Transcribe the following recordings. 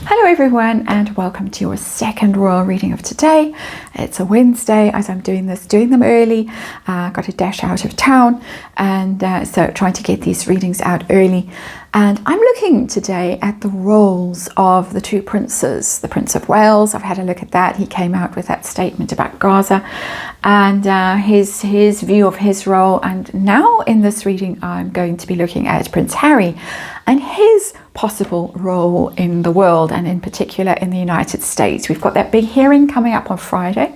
Hello everyone, and welcome to your second royal reading of today. It's a Wednesday as I'm doing them early. Got to dash out of town, and so trying to get these readings out early. And I'm looking today at the roles of the two princes. The Prince of Wales, I've had a look at that. He came out with that statement about Gaza and his view of his role. And now in this reading, I'm going to be looking at Prince Harry and his possible role in the world, and in particular in the United States. We've got that big hearing coming up on Friday.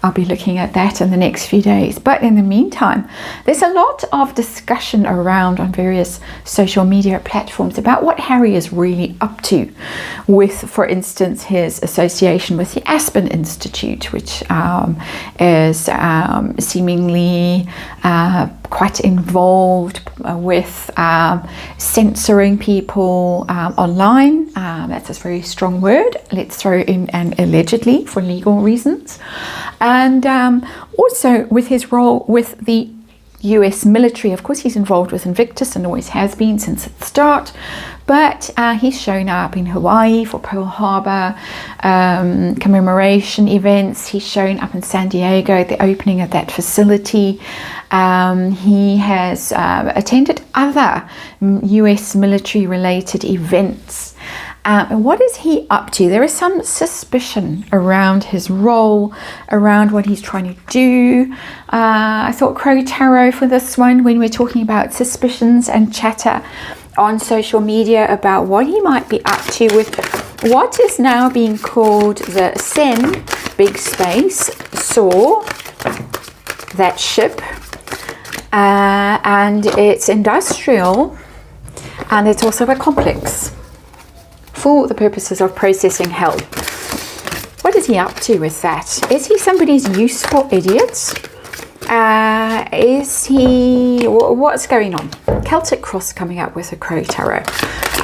I'll be looking at that in the next few days. But in the meantime, there's a lot of discussion around on various social media platforms about what Harry is really up to with, for instance, his association with the Aspen Institute, which is seemingly quite involved with censoring people online. That's a very strong word. Let's throw in an allegedly for legal reasons. And also with his role with the US military. Of course, he's involved with Invictus and always has been since the start, but he's shown up in Hawaii for Pearl Harbor commemoration events. He's shown up in San Diego at the opening of that facility. He has attended other US military related events. And what is he up to? There is some suspicion around his role, around what he's trying to do. I thought Crow Tarot for this one, when we're talking about suspicions and chatter on social media about what he might be up to with what is now being called the cen, big space, saw, that ship, and it's industrial, and it's also a complex for the purposes of processing hell. What is he up to with that? Is he somebody's useful idiot? Is he... What's going on? Celtic Cross coming up with a Crow Tarot.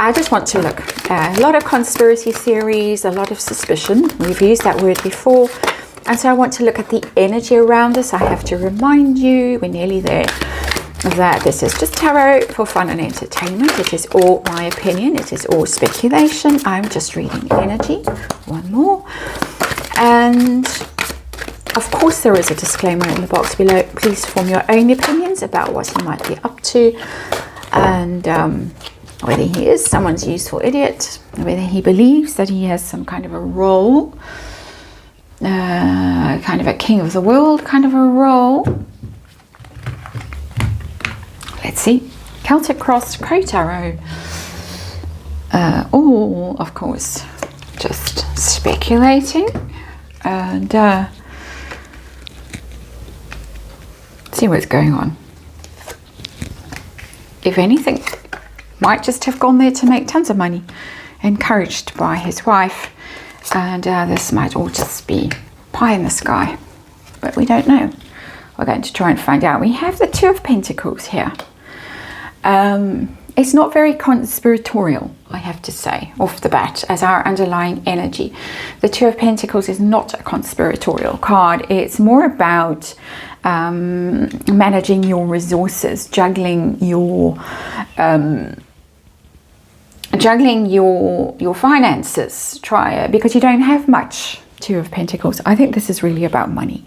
I just want to look. A lot of conspiracy theories, a lot of suspicion. We've used that word before. And so I want to look at the energy around this. I have to remind you, we're nearly there, that this is just tarot for fun and entertainment. It is all my opinion. It is all speculation. I'm just reading energy. One more. And of course there is a disclaimer in the box below. Please form your own opinions about what he might be up to, and whether he is someone's useful idiot, whether he believes that he has some kind of a role, kind of a king of the world kind of a role. Let's see. Celtic Cross, Crow Tarot. All, of course, just speculating. And see what's going on. If anything, might just have gone there to make tons of money, encouraged by his wife. And this might all just be pie in the sky. But we don't know. We're going to try and find out. We have the Two of Pentacles here. It's not very conspiratorial, I have to say, off the bat, as our underlying energy. The Two of Pentacles is not a conspiratorial card. It's more about managing your resources, juggling your finances. Because you don't have much. Two of Pentacles. I think this is really about money.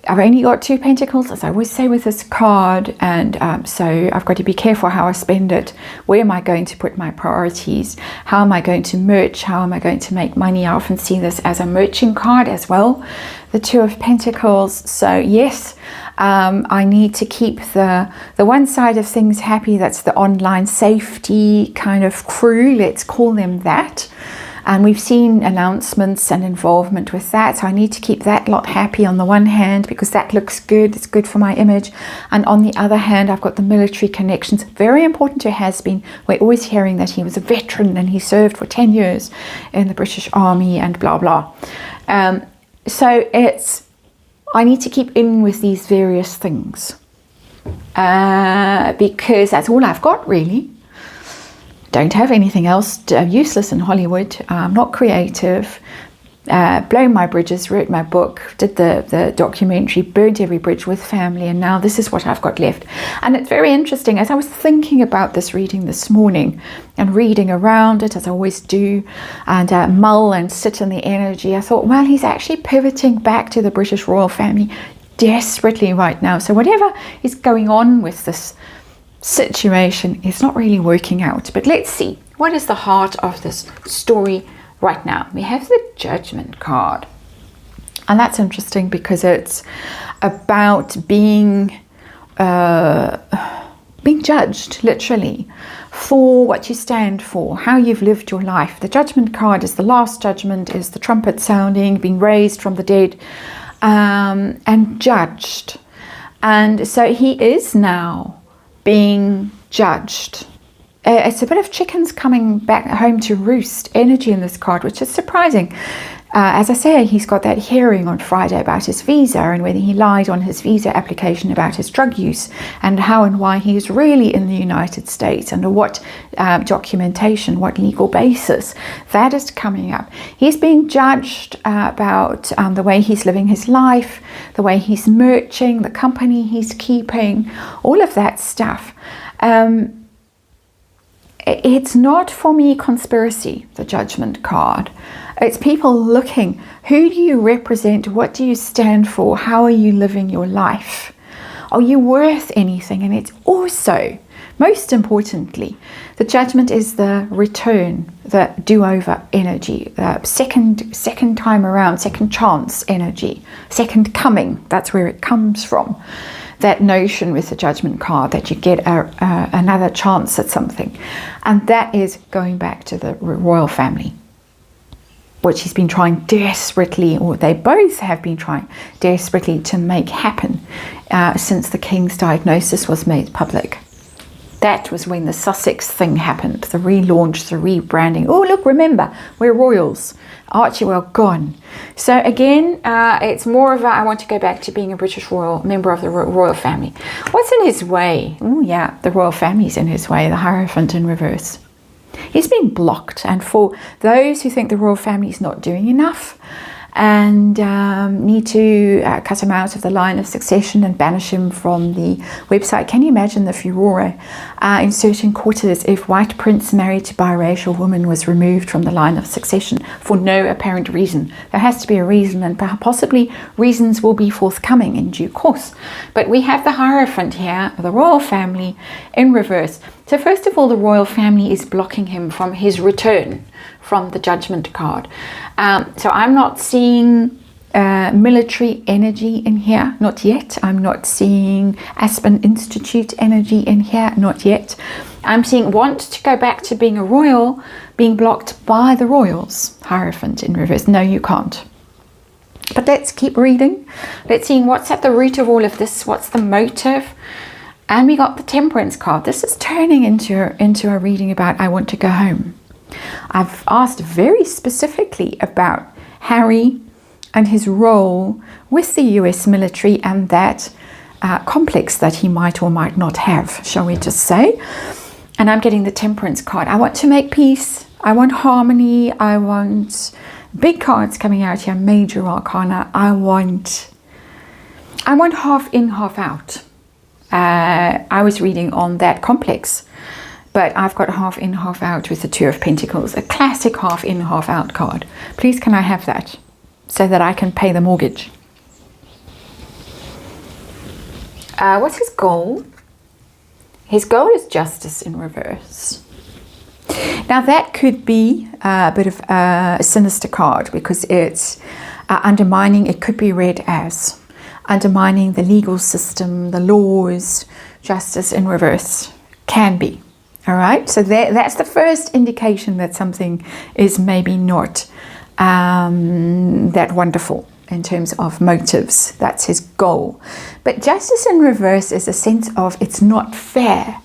I've only got two pentacles, as I always say with this card, and so I've got to be careful how I spend it. Where am I going to put my priorities? How am I going to merch? How am I going to make money? I often see this as a merching card as well, the Two of Pentacles. So yes, I need to keep the one side of things happy. That's the online safety kind of crew, let's call them that. And we've seen announcements and involvement with that. So I need to keep that lot happy on the one hand, because that looks good. It's good for my image. And on the other hand, I've got the military connections. Very important to has been. We're always hearing that he was a veteran and he served for 10 years in the British Army and blah, blah. So I need to keep in with these various things. Because that's all I've got, really. Don't have anything else. Useless in Hollywood. Not creative. blown my bridges, wrote my book, did the documentary, burnt every bridge with family, and now this is what I've got left. And it's very interesting, as I was thinking about this reading this morning and reading around it, as I always do, and mull and sit in the energy, I thought, well, he's actually pivoting back to the British royal family desperately right now. So whatever is going on with this situation is not really working out. But let's see, what is the heart of this story right now? We have the Judgment card, and that's interesting because it's about being judged, literally, for what you stand for, how you've lived your life. The Judgment card is the last judgment, is the trumpet sounding, being raised from the dead, and judged. And so he is now being judged. It's a bit of chickens coming back home to roost energy in this card, which is surprising. As I say, he's got that hearing on Friday about his visa and whether he lied on his visa application about his drug use and how and why he's really in the United States, under what documentation, what legal basis. That is coming up. He's being judged about the way he's living his life, the way he's merching, the company he's keeping, all of that stuff. It's not, for me, conspiracy, the Judgment card. It's people looking, who do you represent? What do you stand for? How are you living your life? Are you worth anything? And it's also, most importantly, the Judgment is the return, the do-over energy, the second time around, second chance energy, second coming. That's where it comes from. That notion with the Judgment card that you get another chance at something. And that is going back to the royal family, which he's been trying desperately, or they both have been trying desperately to make happen since the king's diagnosis was made public. That was when the Sussex thing happened, the relaunch, the rebranding. Oh, look, remember, we're royals. Archie, well, gone. So again, it's more of a, I want to go back to being a British royal, member of the royal family. What's in his way? Oh, yeah, the royal family's in his way, the Hierophant in reverse. He's been blocked, and for those who think the royal family is not doing enough and need to cut him out of the line of succession and banish him from the website. Can you imagine the furore in certain quarters if White Prince married to biracial woman was removed from the line of succession for no apparent reason? There has to be a reason, and possibly reasons will be forthcoming in due course. But we have the Hierophant here, the royal family in reverse. So first of all, the royal family is blocking him from his return from the Judgment card. So I'm not seeing military energy in here, not yet. I'm not seeing Aspen Institute energy in here, not yet. I'm seeing want to go back to being a royal, being blocked by the royals. Hierophant in reverse. No, you can't. But let's keep reading. Let's see what's at the root of all of this. What's the motive? And we got the Temperance card. This is turning into a reading about I want to go home. I've asked very specifically about Harry and his role with the US military and that complex that he might or might not have, shall we just say. And I'm getting the Temperance card. I want to make peace. I want harmony. I want big cards coming out here, major arcana. I want half in, half out. I was reading on that complex, but I've got half in, half out with the Two of Pentacles, a classic half in, half out card. Please, can I have that so that I can pay the mortgage? What's his goal? His goal is justice in reverse. Now that could be a bit of a sinister card because it's undermining, it could be read as undermining the legal system, the laws, justice in reverse, can be. All right, so that's the first indication that something is maybe not that wonderful in terms of motives. That's his goal. But justice in reverse is a sense of it's not fair.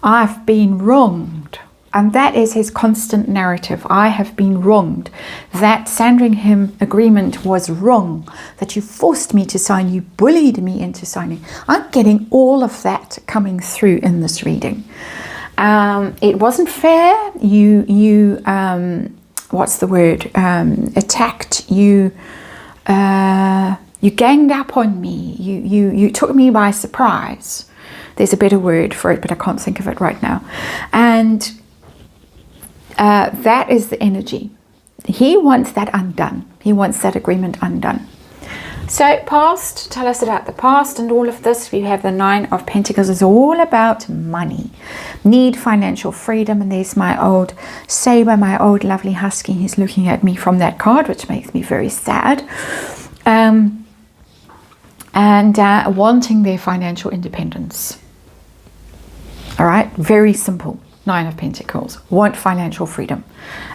I've been wronged. And that is his constant narrative. I have been wronged. That Sandringham agreement was wrong. That you forced me to sign. You bullied me into signing. I'm getting all of that coming through in this reading. It wasn't fair. You what's the word, attacked you, you ganged up on me, you took me by surprise. There's a better word for it, but I can't think of it right now. And that is the energy. He wants that undone. He wants that agreement undone. So past, tell us about the past and all of this. We have the 9 of Pentacles. Is all about money, need financial freedom. And there's my old saber, my old lovely husky. He's looking at me from that card, which makes me very sad. And wanting their financial independence. All right, very simple. 9 of Pentacles, want financial freedom.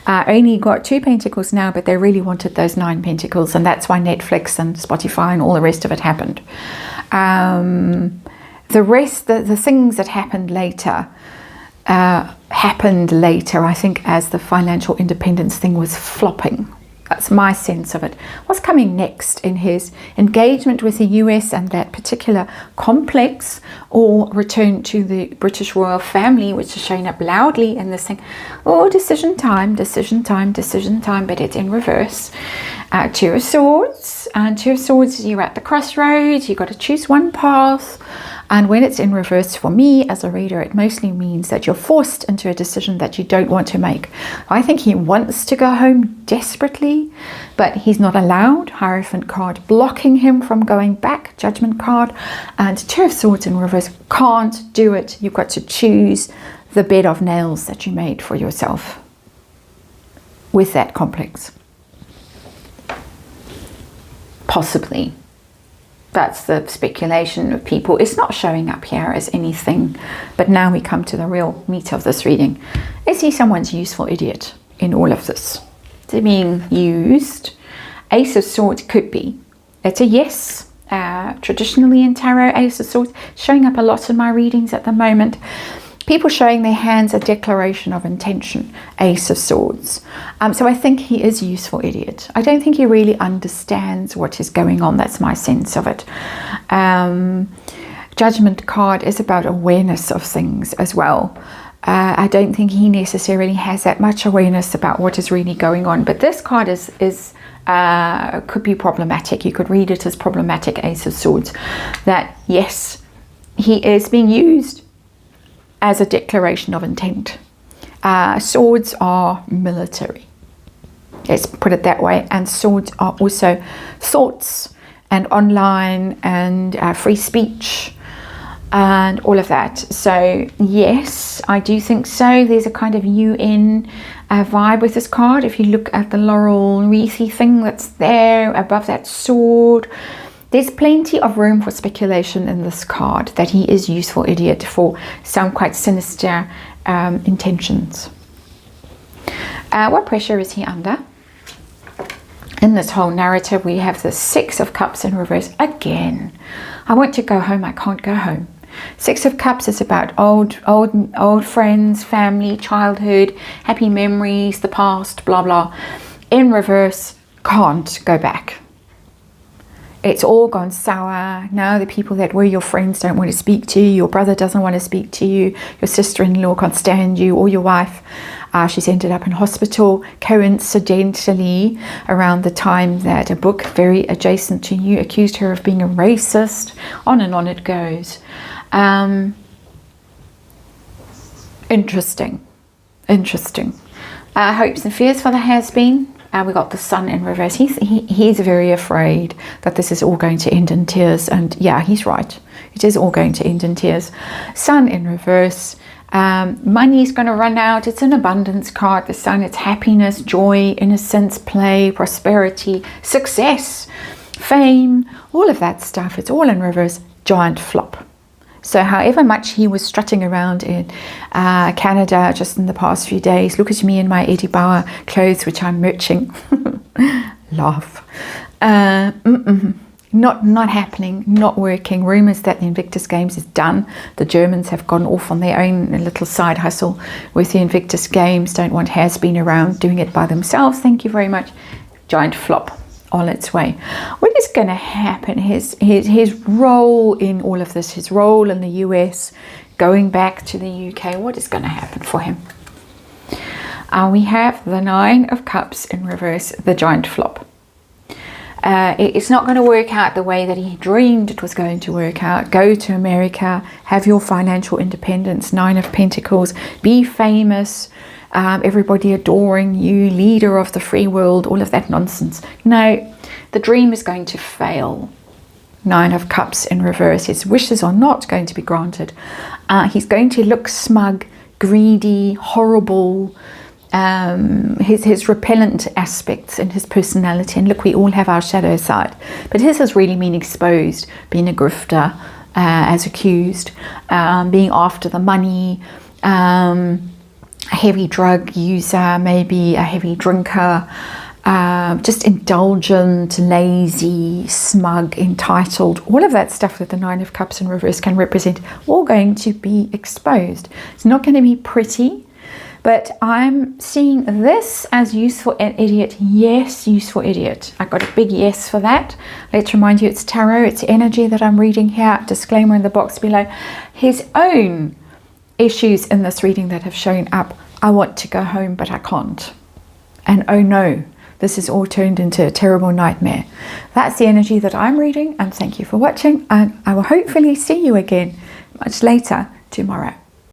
Only got 2 Pentacles now, but they really wanted those 9 Pentacles, and that's why Netflix and Spotify and all the rest of it happened. The rest, the things that happened later, I think, as the financial independence thing was flopping. That's my sense of it. What's coming next in his engagement with the US and that particular complex, or return to the British royal family, which is showing up loudly in this thing? Oh, decision time, decision time, decision time, but it's in reverse. 2 of Swords, and 2 of Swords, you're at the crossroads, you've got to choose one path. And when it's in reverse, for me as a reader, it mostly means that you're forced into a decision that you don't want to make. I think he wants to go home desperately, but he's not allowed. Hierophant card blocking him from going back. Judgment card. And 2 of Swords in reverse. Can't do it. You've got to choose the bed of nails that you made for yourself with that complex. Possibly. That's the speculation of people. It's not showing up here as anything. But now we come to the real meat of this reading. Is he someone's useful idiot in all of this? They're being used. Ace of Swords could be. It's a yes. Traditionally in tarot, Ace of Swords showing up a lot in my readings at the moment. People showing their hands, a declaration of intention. Ace of Swords. So I think he is a useful idiot. I don't think he really understands what is going on. That's my sense of it. Judgment card is about awareness of things as well. I don't think he necessarily has that much awareness about what is really going on. But this card could be problematic. You could read it as problematic, Ace of Swords. That, yes, he is being used as a declaration of intent. Swords are military. Let's put it that way. And swords are also thoughts and online and free speech and all of that. So yes, I do think so. There's a kind of UN vibe with this card. If you look at the laurel wreathy thing that's there above that sword, there's plenty of room for speculation in this card that he is useful idiot for some quite sinister intentions. What pressure is he under? In this whole narrative, we have the 6 of Cups in reverse again. I want to go home, I can't go home. 6 of Cups is about old friends, family, childhood, happy memories, the past, blah, blah. In reverse, can't go back. It's all gone sour. Now the people that were your friends don't want to speak to you. Your brother doesn't want to speak to you. Your sister-in-law can't stand you, or your wife. She's ended up in hospital, coincidentally, around the time that a book very adjacent to you accused her of being a racist. On and on it goes. Interesting. Hopes and fears for the has-been. We got the Sun in reverse. He's very afraid that this is all going to end in tears. And yeah, he's right. It is all going to end in tears. Sun in reverse. Money is going to run out. It's an abundance card. The Sun, it's happiness, joy, innocence, play, prosperity, success, fame, all of that stuff. It's all in reverse. Giant flop. So however much he was strutting around in Canada just in the past few days, look at me in my Eddie Bauer clothes, which I'm merching. Laugh. Not happening, not working. Rumours that the Invictus Games is done. The Germans have gone off on their own little side hustle with the Invictus Games. Don't want has-been around doing it by themselves. Thank you very much. Giant flop. On its way. What is going to happen? His role in all of this, his role in the US, going back to the UK, what is going to happen for him? We have the Nine of Cups in reverse, the Giant flop. It's not going to work out the way that he dreamed it was going to work out. Go to America, have your financial independence, Nine of Pentacles, be famous, everybody adoring you, leader of the free world, all of that nonsense. No, the dream is going to fail. Nine of Cups in reverse. His wishes are not going to be granted. He's going to look smug, greedy, horrible, his repellent aspects in his personality. And look, we all have our shadow side, but his has really been exposed, being a grifter, as accused, being after the money, a heavy drug user, maybe a heavy drinker, just indulgent, lazy, smug, entitled, all of that stuff that the Nine of Cups in reverse can represent, all going to be exposed. It's not going to be pretty, but I'm seeing this as useful idiot. Yes, useful idiot. I got a big yes for that. Let's remind you, it's tarot, it's energy that I'm reading here. Disclaimer in the box below. His own issues in this reading that have shown up. I want to go home, but I can't. And oh no, this is all turned into a terrible nightmare. That's the energy that I'm reading, and thank you for watching, and I will hopefully see you again much later tomorrow.